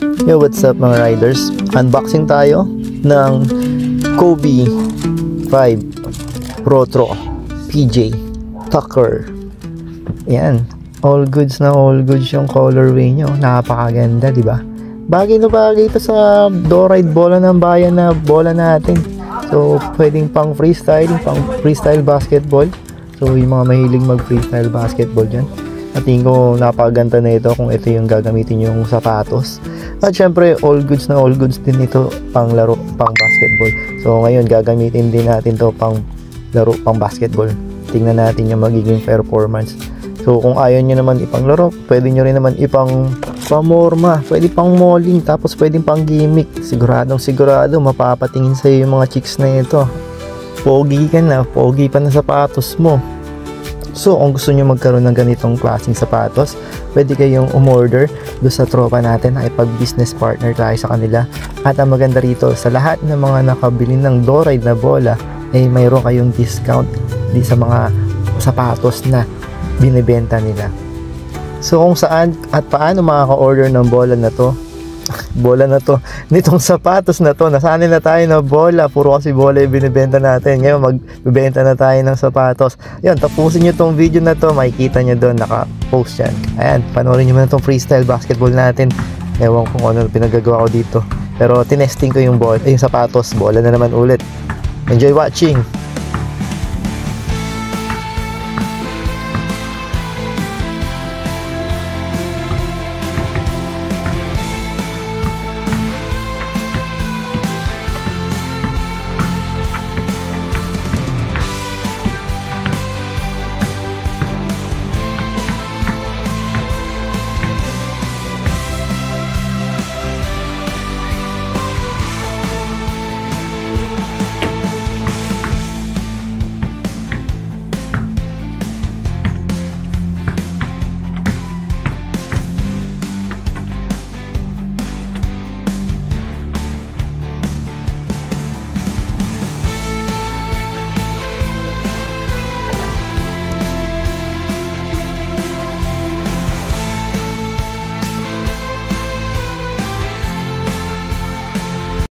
Yo, what's up mga riders? Unboxing tayo ng Kobe 5 Protro PJ Tucker. Yan, all goods na all goods yung colorway nyo. Napakaganda, di ba? Bagay na bagay ito sa do-ride bola ng bayan na bola natin. So, pwedeng pang freestyle basketball. So, yung mga mahilig mag-freestyle basketball dyan. At tingin ko napakaganda na ito kung ito yung gagamitin yung sapatos. At syempre, all goods din ito pang laro, pang basketball. So, ngayon gagamitin din natin to pang laro, pang basketball. Tingnan natin yung magiging performance. So, kung ayaw nyo naman ipang laro, pwede nyo rin naman ipang pamorma, pwede pang malling, tapos pwede pang gimmick. Sigurado mapapatingin sa'yo yung mga chicks na ito. Pogi ka na, pogi pa na sapatos mo. So, kung gusto nyo magkaroon ng ganitong klaseng sapatos, pwede kayong umorder doon sa tropa natin, nakipag-business partner tayo sa kanila. At ang maganda rito, sa lahat ng mga nakabili ng do-ride na bola, ay mayroon kayong discount di sa mga sapatos na binibenta nila. So, kung saan at paano makaka-order ng bola na to, nitong sapatos na to, nasanay na tayo na bola, puro kasi bola yung binibenta natin. Ngayon magbibenta na tayo ng sapatos. Yun, tapusin nyo tong video na to, makikita nyo doon, naka-post yan. Ayan, panoorin nyo muna tong freestyle basketball natin. Ewan ko kung ano pinagagawa ko dito, pero tinesting ko yung bola, yung sapatos. Bola na naman ulit. Enjoy watching.